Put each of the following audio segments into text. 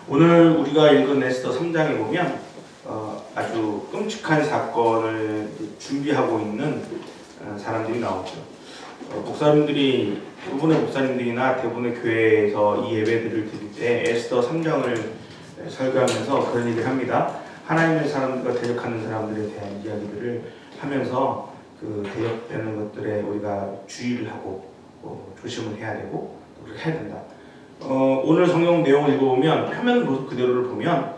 오늘 우리가 읽은 에스더 3장에 보면 아주 끔찍한 사건을 준비하고 있는 사람들이 나오죠. 목사님들이 대부분의 목사님들이나 대부분의 교회에서 이 예배들을 드릴 때 에스더 3장을 설교하면서 그런 얘기를 합니다. 하나님의 사람들과 대적하는 사람들에 대한 이야기들을 하면서 그 대적되는 것들에 우리가 주의를 하고 조심을 해야 되고 그렇게 해야 된다. 오늘 성경 내용을 읽어보면 표면 모습 그대로를 보면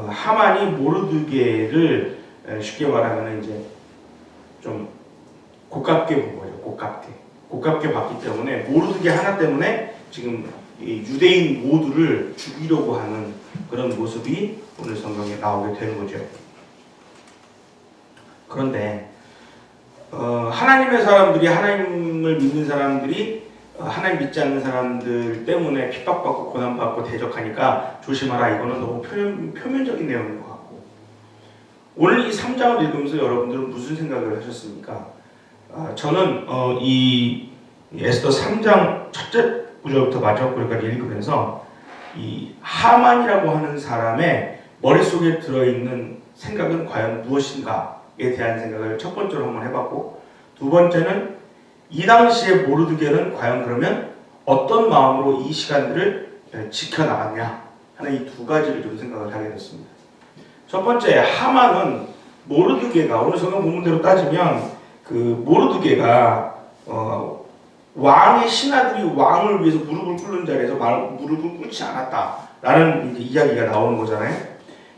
하만이 모르드게를 쉽게 말하면 이제 좀 고깝게 본 거죠. 고깝게 봤기 때문에 모르드게 하나 때문에 지금 이 유대인 모두를 죽이려고 하는 그런 모습이 오늘 성경에 나오게 되는 거죠. 그런데 하나님의 사람들이, 하나님을 믿는 사람들이 하나님 믿지 않는 사람들 때문에 핍박받고 고난받고 대적하니까 조심하라. 이거는 너무 표면적인 내용인 것 같고, 오늘 이 3장을 읽으면서 여러분들은 무슨 생각을 하셨습니까? 저는 이 에스더 3장 첫째 구절부터 마지막 구절까지 읽으면서 이 하만이라고 하는 사람의 머릿속에 들어있는 생각은 과연 무엇인가에 대한 생각을 첫 번째로 한번 해봤고, 두 번째는 이 당시에 모르드게는 과연 그러면 어떤 마음으로 이 시간들을 지켜나갔냐 하는 이 두 가지를 좀 생각을 하게 됐습니다. 첫 번째, 하만은 모르드게가, 오늘 성경 본문대로 따지면 그 모르드게가 왕의 신하들이 왕을 위해서 무릎을 꿇는 자리에서 무릎을 꿇지 않았다라는 이제 이야기가 나오는 거잖아요.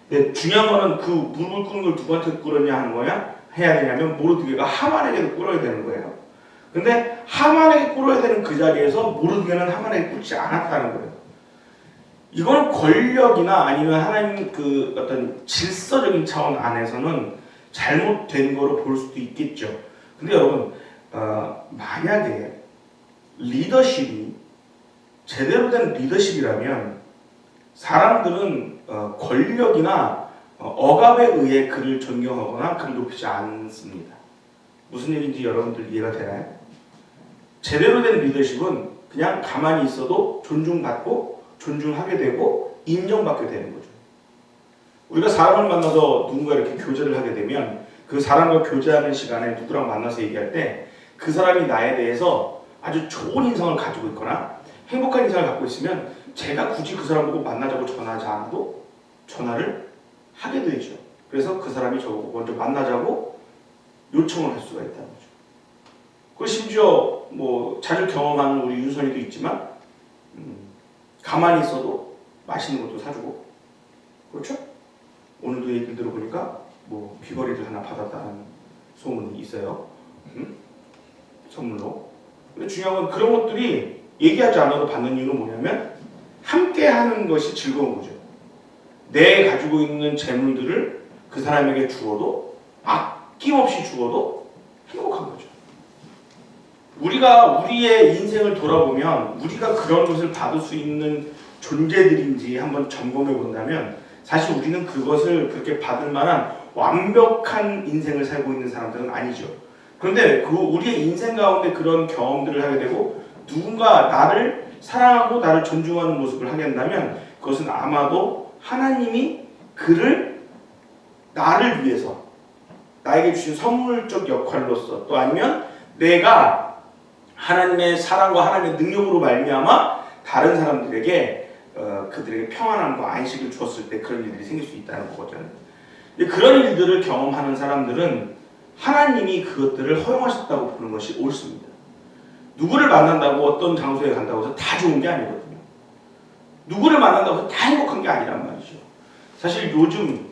근데 중요한 거는 그 무릎을 꿇는 걸 누구한테 꿇었냐 하는 거냐, 해야 되냐면 모르드게가 하만에게도 꿇어야 되는 거예요. 근데 하만에게 꿇어야 되는 그 자리에서 모르드게는 하만에게 꿇지 않았다는 거예요. 이건 권력이나 아니면 하나님 그 어떤 질서적인 차원 안에서는 잘못된 거로 볼 수도 있겠죠. 근데 여러분, 만약에 리더십이 제대로 된 리더십이라면 사람들은 권력이나 억압에 의해 그를 존경하거나 그를 높이지 않습니다. 무슨 얘기인지 여러분들 이해가 되나요? 제대로 된 리더십은 그냥 가만히 있어도 존중받고 존중하게 되고 인정받게 되는 거죠. 우리가 사람을 만나서 누군가 이렇게 교제를 하게 되면 그 사람과 교제하는 시간에 누구랑 만나서 얘기할 때 그 사람이 나에 대해서 아주 좋은 인상을 가지고 있거나 행복한 인상을 갖고 있으면 제가 굳이 그 사람 보고 만나자고 전화하지 않아도 전화를 하게 되죠. 그래서 그 사람이 저보고 먼저 만나자고 요청을 할 수가 있다는 거죠. 그 심지어 뭐 자주 경험하는 우리 윤선이도 있지만 가만히 있어도 맛있는 것도 사주고, 그렇죠? 오늘도 얘기를 들어보니까 뭐 귀걸이를 하나 받았다는 소문이 있어요. 선물로. 근데 중요한 건 그런 것들이 얘기하지 않아도 받는 이유는 뭐냐면 함께 하는 것이 즐거운 거죠. 내 가지고 있는 재물들을 그 사람에게 주어도, 아낌없이 주어도 행복한 거죠. 우리가 우리의 인생을 돌아보면 우리가 그런 것을 받을 수 있는 존재들인지 한번 점검해 본다면 사실 우리는 그것을 그렇게 받을 만한 완벽한 인생을 살고 있는 사람들은 아니죠. 그런데 우리의 인생 가운데 그런 경험들을 하게 되고 누군가 나를 사랑하고 나를 존중하는 모습을 하게 된다면 그것은 아마도 하나님이 그를 나를 위해서 나에게 주신 선물적 역할로서, 또 아니면 내가 하나님의 사랑과 하나님의 능력으로 말미암아 다른 사람들에게 그들에게 평안함과 안식을 주었을 때 그런 일들이 생길 수 있다는 거거든요. 그런 일들을 경험하는 사람들은 하나님이 그것들을 허용하셨다고 보는 것이 옳습니다. 누구를 만난다고 어떤 장소에 간다고 해서 다 좋은 게 아니거든요. 누구를 만난다고 해서 다 행복한 게 아니란 말이죠. 사실 요즘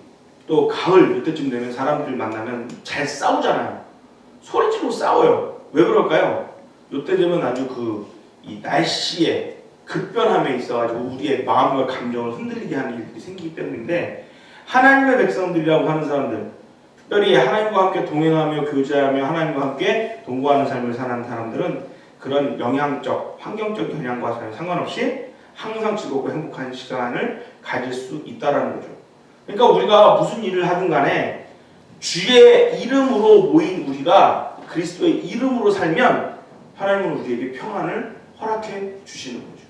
또 가을 이때쯤 되면 사람들 만나면 잘 싸우잖아요. 소리치고 싸워요. 왜 그럴까요? 이때 되면 아주 이 날씨에 급변함에 있어가지고 우리의 마음과 감정을 흔들리게 하는 일들이 생기기 때문인데, 하나님의 백성들이라고 하는 사람들, 특별히 하나님과 함께 동행하며 교제하며 하나님과 함께 동거하는 삶을 사는 사람들은 그런 영향적, 환경적 영향과 상관없이 항상 즐겁고 행복한 시간을 가질 수 있다는 거죠. 그러니까 우리가 무슨 일을 하든 간에 주의 이름으로 모인 우리가 그리스도의 이름으로 살면 하나님은 우리에게 평안을 허락해 주시는 거죠.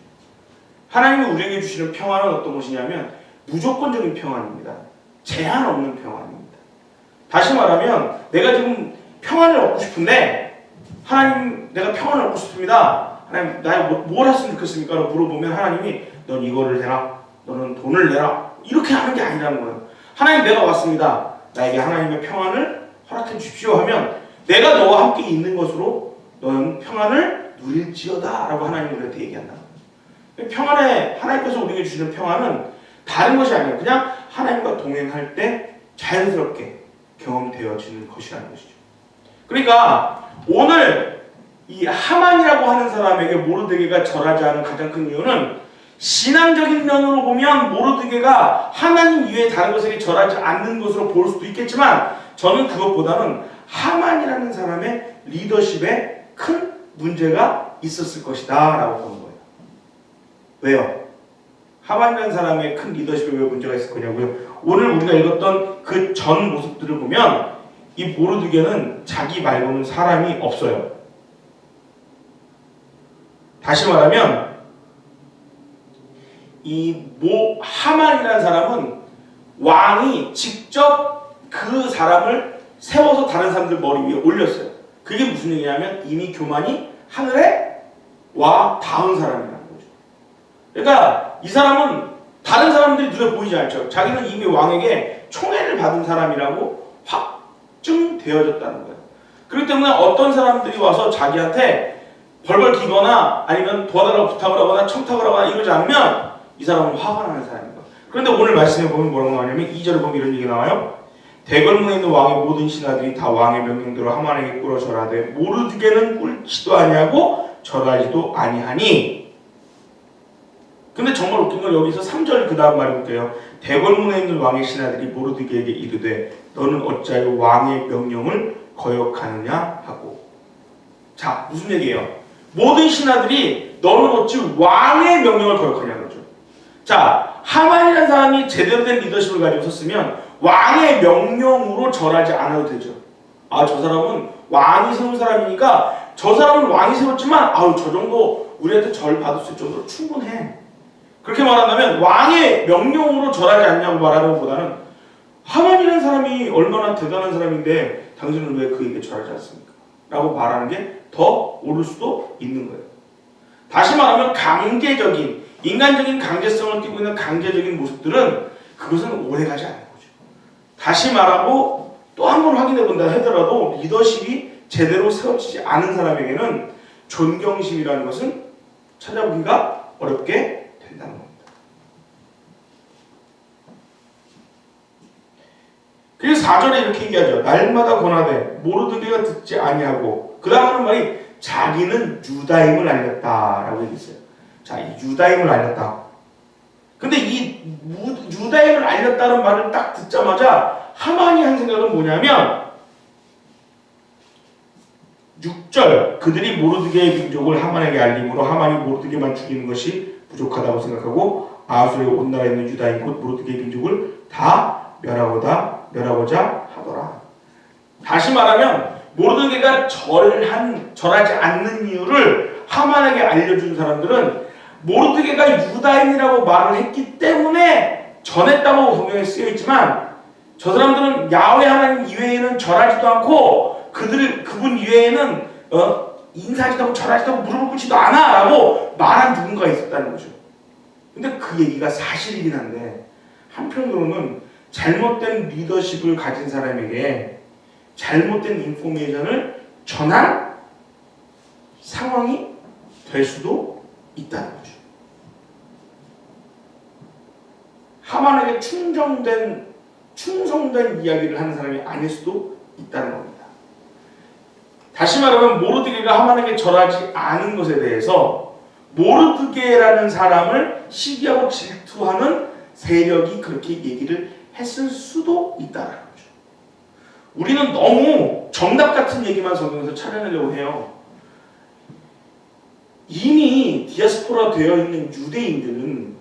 하나님이 우리에게 주시는 평안은 어떤 것이냐면 무조건적인 평안입니다. 제한 없는 평안입니다. 다시 말하면 내가 지금 평안을 얻고 싶은데 하나님 내가 평안을 얻고 싶습니다. 하나님 나 뭘 했으면 좋겠습니까? 라고 물어보면 하나님이 넌 이거를 내라. 너는 돈을 내라. 이렇게 하는 게 아니라는 거예요. 하나님 내가 왔습니다. 나에게 하나님의 평안을 허락해 주십시오 하면 내가 너와 함께 있는 것으로 너는 평안을 누릴지어다 라고 하나님이 우리한테 얘기한다. 평안에 하나님께서 우리에게 주시는 평안은 다른 것이 아니에요. 그냥 하나님과 동행할 때 자연스럽게 경험되어지는 것이라는 것이죠. 그러니까 오늘 이 하만이라고 하는 사람에게 모르드게가 절하지 않은 가장 큰 이유는 신앙적인 면으로 보면 모르드게가 하나님 이외에 다른 것에게 절하지 않는 것으로 볼 수도 있겠지만 저는 그것보다는 하만이라는 사람의 리더십에 큰 문제가 있었을 것이다 라고 보는 거예요. 왜요? 하만이라는 사람의 큰 리더십에 왜 문제가 있을 거냐고요? 오늘 우리가 읽었던 그 전 모습들을 보면 이 모르드게는 자기 말고는 사람이 없어요. 다시 말하면 이 하만이라는 사람은 왕이 직접 그 사람을 세워서 다른 사람들 머리 위에 올렸어요. 그게 무슨 얘기냐면 이미 교만이 하늘에 와 닿은 사람이라는 거죠. 그러니까 이 사람은 다른 사람들이 눈에 보이지 않죠. 자기는 이미 왕에게 총애를 받은 사람이라고 확증되어졌다는 거예요. 그렇기 때문에 어떤 사람들이 와서 자기한테 벌벌 기거나 아니면 도와달라고 부탁을 하거나 청탁을 하거나 이러지 않으면 이 사람은 화가 나는 사람인 거예요. 그런데 오늘 말씀에 보면 뭐라고 나오냐면 2절에 보면 이런 얘기 나와요. 대궐문에 있는 왕의 모든 신하들이 다 왕의 명령대로 하만에게 꿇어 절하되 모르드게는 꿇지도 아니하고 절하지도 아니하니. 근데 정말 웃긴 건 여기서 3절 그 다음 말을 볼게요. 대궐문에 있는 왕의 신하들이 모르드게에게 이르되 너는 어찌하여 왕의 명령을 거역하느냐 하고. 자, 무슨 얘기예요? 모든 신하들이 너는 어찌 왕의 명령을 거역하냐 그러죠. 자, 하만이라는 사람이 제대로 된 리더십을 가지고 섰으면 왕의 명령으로 절하지 않아도 되죠. 아, 저 사람은 왕이 세운 사람이니까 저 사람은 왕이 세웠지만 아우 저 정도 우리한테 절 받을 수 있을 정도로 충분해. 그렇게 말한다면 왕의 명령으로 절하지 않냐고 말하는 것보다는 하만이라는 사람이 얼마나 대단한 사람인데 당신은 왜 그에게 절하지 않습니까? 라고 말하는 게 더 옳을 수도 있는 거예요. 다시 말하면 강제적인 인간적인 강제성을 띠고 있는 강제적인 모습들은 그것은 오래가지 않는 거죠. 다시 말하고 또 한 번 확인해 본다 하더라도 리더십이 제대로 세워지지 않은 사람에게는 존경심이라는 것은 찾아보기가 어렵게 된다는 겁니다. 그래서 4절에 이렇게 얘기하죠. 날마다 권하되 모르드게가 듣지 아니하고 그 다음 하는 말이 자기는 유다임을 알렸다라고 얘기했어요. 자, 이 유다임을 알렸다. 근데 이 유다임을 알렸다는 말을 딱 듣자마자 하만이 한 생각은 뭐냐면 6절 그들이 모르드게의 민족을 하만에게 알림으로 하만이 모르드게만 죽이는 것이 부족하다고 생각하고 아수르의 온 나라에 있는 유다인 곧 모르드게의 민족을 다 멸하고자 하더라. 다시 말하면 모르드게가 절하지 않는 이유를 하만에게 알려준 사람들은 모르드게가 유다인이라고 말을 했기 때문에 전했다고 성경에 쓰여 있지만 저 사람들은 야훼 하나님 이외에는 절하지도 않고 그분 이외에는 인사하지도 않고 절하지도 않고 무릎을 꿇지도 않아 라고 말한 누군가가 있었다는 거죠. 근데 그 얘기가 사실이긴 한데 한편으로는 잘못된 리더십을 가진 사람에게 잘못된 인포메이션을 전한 상황이 될 수도 있다는 거죠. 하만에게 충성된 이야기를 하는 사람이 아닐 수도 있다는 겁니다. 다시 말하면 모르드게가 하만에게 절하지 않은 것에 대해서 모르드게라는 사람을 시기하고 질투하는 세력이 그렇게 얘기를 했을 수도 있다는 거죠. 우리는 너무 정답 같은 얘기만 성경에서 찾아내려고 해요. 이미 디아스포라 되어 있는 유대인들은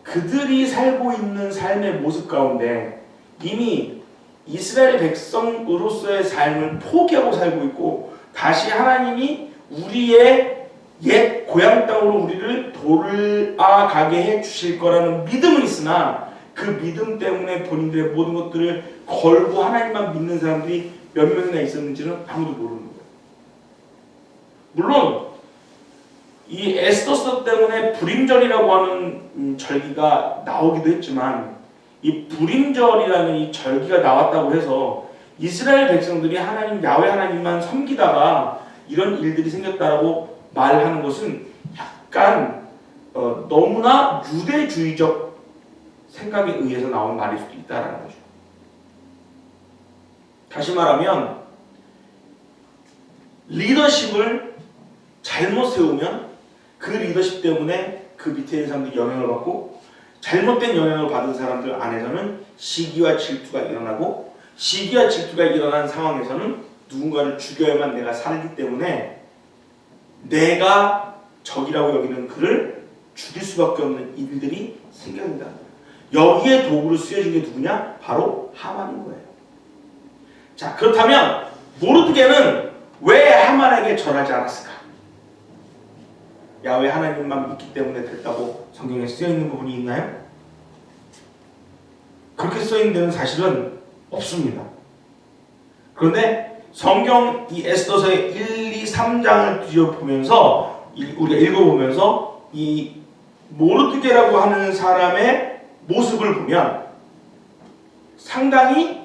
그들이 살고 있는 삶의 모습 가운데 이미 이스라엘 백성으로서의 삶을 포기하고 살고 있고 다시 하나님이 우리의 옛 고향 땅으로 우리를 돌아가게 해 주실 거라는 믿음은 있으나 그 믿음 때문에 본인들의 모든 것들을 걸고 하나님만 믿는 사람들이 몇 명이나 있었는지는 아무도 모르는 거예요. 물론 이 에스더서 때문에 불임절이라고 하는 절기가 나오기도 했지만 이 불임절이라는 이 절기가 나왔다고 해서 이스라엘 백성들이 하나님 야훼 하나님만 섬기다가 이런 일들이 생겼다라고 말하는 것은 약간 너무나 유대주의적 생각에 의해서 나온 말일 수도 있다라는 거죠. 다시 말하면 리더십을 잘못 세우면 그 리더십 때문에 그 밑에 있는 사람들이 영향을 받고 잘못된 영향을 받은 사람들 안에서는 시기와 질투가 일어나고 시기와 질투가 일어난 상황에서는 누군가를 죽여야만 내가 살기 때문에 내가 적이라고 여기는 그를 죽일 수밖에 없는 일들이 생겨난다. 여기에 도구로 쓰여진 게 누구냐? 바로 하만인 거예요. 자, 그렇다면 모르드게는 왜 하만에게 절하지 않았을까? 야훼 하나님만 믿기 때문에 됐다고 성경에 쓰여있는 부분이 있나요? 그렇게 쓰여있는 데는 사실은 없습니다. 그런데 성경 이 에스더서의 1, 2, 3장을 뒤져보면서 우리가 읽어보면서 이 모르드게라고 하는 사람의 모습을 보면 상당히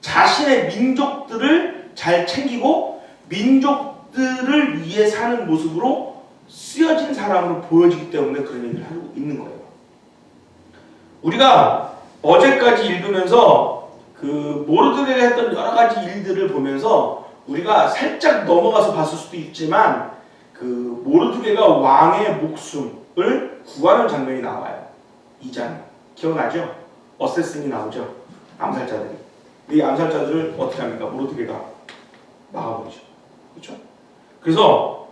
자신의 민족들을 잘 챙기고 민족들을 위해 사는 모습으로 쓰여진 사람으로 보여지기 때문에 그런 얘기를 하고 있는 거예요. 우리가 어제까지 읽으면서 그 모르드게가 했던 여러 가지 일들을 보면서 우리가 살짝 넘어가서 봤을 수도 있지만 그 모르드게가 왕의 목숨을 구하는 장면이 나와요. 2장 기억나죠? 어세신이 나오죠. 암살자들이. 이 암살자들을 어떻게 합니까? 모르드게가 막아버리죠. 그렇죠? 그래서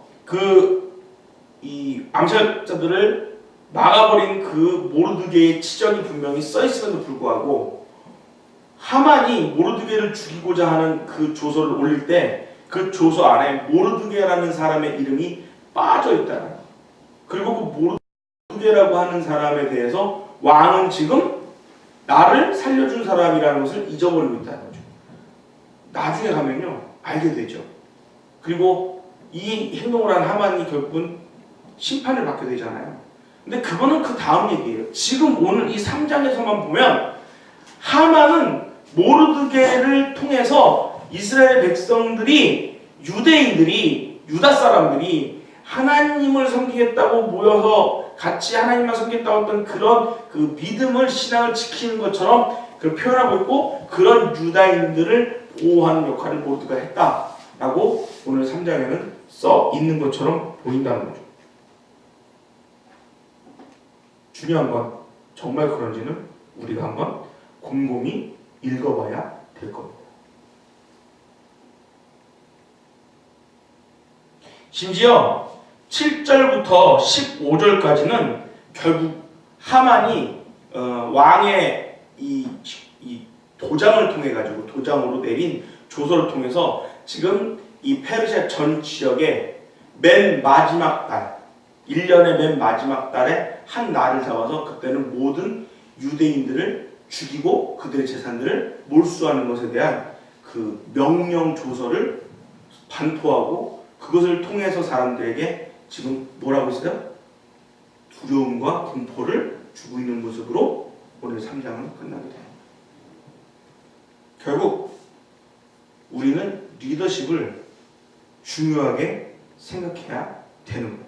이 암살자들을 막아버린 그 모르드게의 치적이 분명히 써있음에도 불구하고 하만이 모르드게를 죽이고자 하는 그 조서를 올릴 때 그 조서 안에 모르드게라는 사람의 이름이 빠져있다는 거예요. 그리고 그 모르드게라고 하는 사람에 대해서 왕은 지금 나를 살려준 사람이라는 것을 잊어버리고 있다는 거죠. 나중에 가면요 알게 되죠. 그리고 이 행동을 한 하만이 결국은 심판을 받게 되잖아요. 근데 그거는 그 다음 얘기예요. 지금 오늘 이 3장에서만 보면 하만은 모르드게를 통해서 이스라엘 백성들이 유대인들이 유다 사람들이 하나님을 섬기겠다고 모여서 같이 하나님만 섬기겠다고 했던 그런 그 믿음을 신앙을 지키는 것처럼 그걸 표현하고 있고 그런 유다인들을 보호하는 역할을 모르드게가 했다라고 오늘 3장에는 써 있는 것처럼 보인다는 거죠. 중요한 건 정말 그런지는 우리가 한번 곰곰이 읽어봐야 될 겁니다. 심지어 7절부터 15절까지는 결국 하만이 왕의 이 도장을 통해 가지고 도장으로 내린 조서를 통해서 지금 이 페르시아 전 지역의 맨 마지막 달 1년의 맨 마지막 달에 한 날을 잡아서 그때는 모든 유대인들을 죽이고 그들의 재산들을 몰수하는 것에 대한 그 명령 조서를 반포하고 그것을 통해서 사람들에게 지금 뭐라고 했어요? 두려움과 공포를 주고 있는 모습으로 오늘 3장은 끝나게 돼요. 결국 우리는 리더십을 중요하게 생각해야 되는 거예요.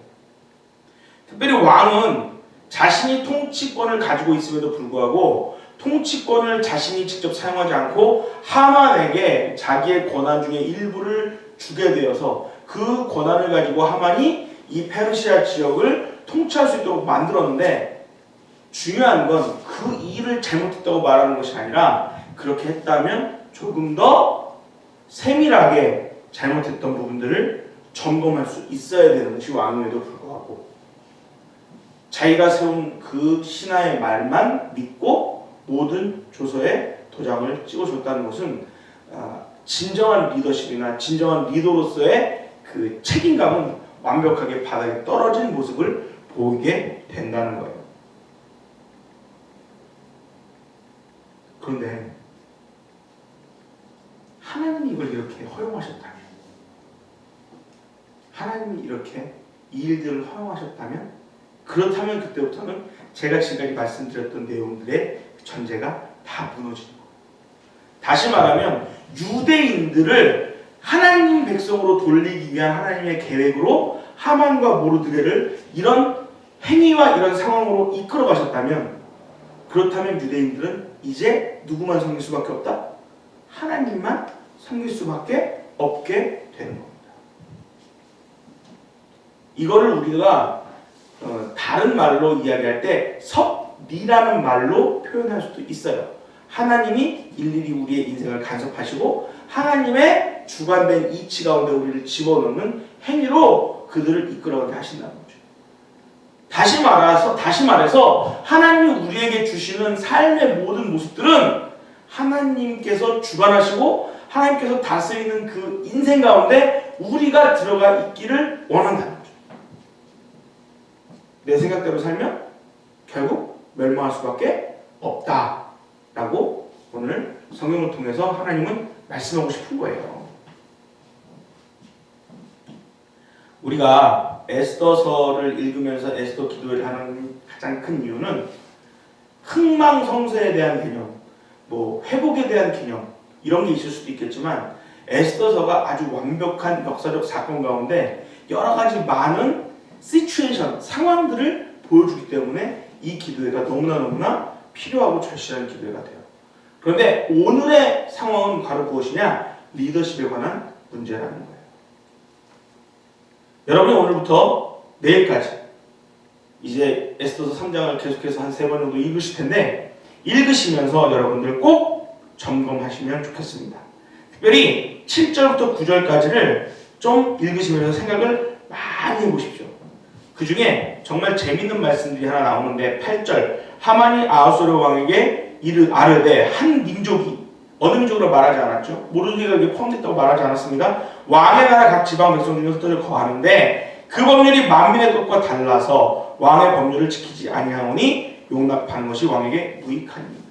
특별히 왕은 자신이 통치권을 가지고 있음에도 불구하고 통치권을 자신이 직접 사용하지 않고 하만에게 자기의 권한 중에 일부를 주게 되어서 그 권한을 가지고 하만이 이 페르시아 지역을 통치할 수 있도록 만들었는데 중요한 건 그 일을 잘못했다고 말하는 것이 아니라 그렇게 했다면 조금 더 세밀하게 잘못했던 부분들을 점검할 수 있어야 되는 것이 왕임에도 불구하고 자기가 세운 그 신하의 말만 믿고 모든 조서에 도장을 찍어줬다는 것은 진정한 리더십이나 진정한 리더로서의 그 책임감은 완벽하게 바닥에 떨어진 모습을 보이게 된다는 거예요. 그런데 하나님이 이걸 이렇게 허용하셨다면, 하나님이 이렇게 이 일들을 허용하셨다면, 그렇다면 그때부터는 제가 지금까지 말씀드렸던 내용들의 전제가 다 무너지는 거예요. 다시 말하면 유대인들을 하나님 백성으로 돌리기 위한 하나님의 계획으로 하만과 모르드게를 이런 행위와 이런 상황으로 이끌어 가셨다면, 그렇다면 유대인들은 이제 누구만 섬길 수밖에 없다? 하나님만 섬길 수밖에 없게 되는 겁니다. 이거를 우리가 다른 말로 이야기할 때 섭리라는 말로 표현할 수도 있어요. 하나님이 일일이 우리의 인생을 간섭하시고 하나님의 주관된 이치 가운데 우리를 집어넣는 행위로 그들을 이끌어가게 하신다는 거죠. 다시 말해서 하나님이 우리에게 주시는 삶의 모든 모습들은 하나님께서 주관하시고 하나님께서 다스리는 그 인생 가운데 우리가 들어가 있기를 원한다는 거죠. 내 생각대로 살면 결국 멸망할 수밖에 없다라고 오늘 성경을 통해서 하나님은 말씀하고 싶은 거예요. 우리가 에스더서를 읽으면서 에스더 기도를 하는 가장 큰 이유는 흥망성쇠에 대한 개념, 회복에 대한 개념 이런 게 있을 수도 있겠지만 에스더서가 아주 완벽한 역사적 사건 가운데 여러 가지 많은 시츄에이션, 상황들을 보여주기 때문에 이 기도회가 너무나 필요하고 절실한 기도회가 돼요. 그런데 오늘의 상황은 바로 무엇이냐? 리더십에 관한 문제라는 거예요. 여러분이 오늘부터 내일까지 이제 에스더서 3장을 계속해서 한 3번 정도 읽으실 텐데 읽으시면서 여러분들 꼭 점검하시면 좋겠습니다. 특별히 7절부터 9절까지를 좀 읽으시면서 생각을 많이 해보십시오. 그 중에 정말 재밌는 말씀들이 하나 나오는데 8절 하만이 아하수에로 왕에게 이를 아르되 한 민족이 어느 민족으로 말하지 않았죠? 모르드게가 여기 포함됐다고 말하지 않았습니다. 왕의 나라 각 지방 백성 중에 흩어져 거하는데 그 법률이 만민의 것과 달라서 왕의 법률을 지키지 아니하오니 용납하는 것이 왕에게 무익하니이다.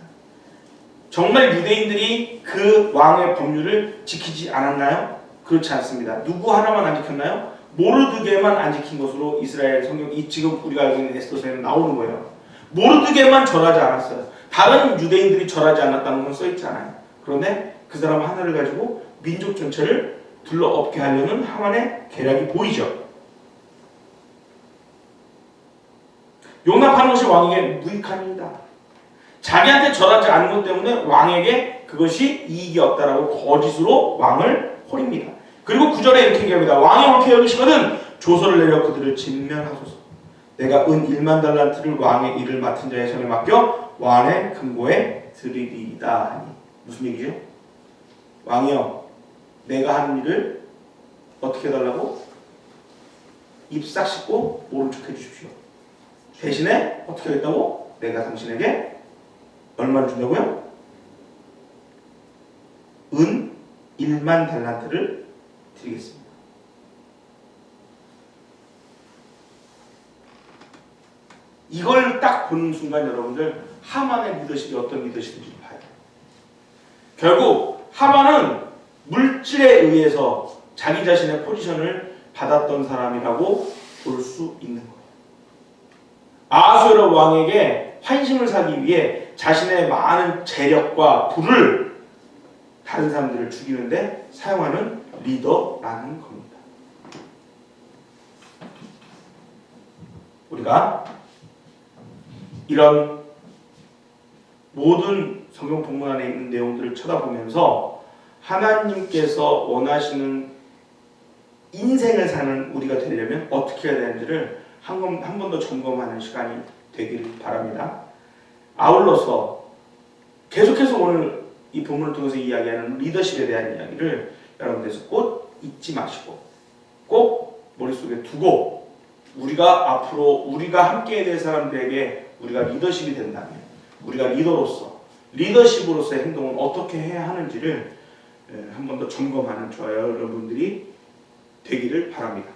정말 유대인들이 그 왕의 법률을 지키지 않았나요? 그렇지 않습니다. 누구 하나만 안 지켰나요? 모르드게만 안 지킨 것으로 이스라엘 성경이 지금 우리가 알고 있는 에스더서에는 나오는 거예요. 모르드게만 절하지 않았어요. 다른 유대인들이 절하지 않았다는 건 써있지 않아요. 그런데 그 사람 하나를 가지고 민족 전체를 둘러엎게 하려는 하만의 계략이 보이죠. 용납하는 것이 왕에게 무익함이다. 자기한테 절하지 않은 것 때문에 왕에게 그것이 이익이 없다라고 거짓으로 왕을 호립니다. 그리고 9절에 이렇게 얘기합니다. 왕이 옳게 여기시거든 조서를 내려 그들을 진멸하소서. 내가 은 1만 달란트를 왕의 일을 맡은 자의 손에 맡겨 왕의 금고에 드리리이다 하니. 무슨 얘기죠? 왕이여, 내가 하는 일을 어떻게 해달라고? 입 싹 씻고 모른 척 해주십시오. 대신에 어떻게 하겠다고? 내가 당신에게 얼마를 준다고요? 은 1만 달란트를 드리겠습니다. 이걸 딱 보는 순간 여러분들 하만의 리더십이 어떤 리더십인지 봐요. 결국 하만은 물질에 의해서 자기 자신의 포지션을 받았던 사람이라고 볼 수 있는 거예요. 아하수에로 왕에게 환심을 사기 위해 자신의 많은 재력과 부를 다른 사람들을 죽이는데 사용하는 리더라는 겁니다. 우리가 이런 모든 성경 본문 안에 있는 내용들을 쳐다보면서 하나님께서 원하시는 인생을 사는 우리가 되려면 어떻게 해야 되는지를 한 번 더 점검하는 시간이 되기를 바랍니다. 아울러서 계속해서 오늘 이 본문을 통해서 이야기하는 리더십에 대한 이야기를 여러분들께서 꼭 잊지 마시고 꼭 머릿속에 두고 우리가 앞으로 우리가 함께 될 사람들에게 우리가 리더십이 된다면 우리가 리더십으로서의 행동을 어떻게 해야 하는지를 한 번 더 점검하는 저와 여러분들이 되기를 바랍니다.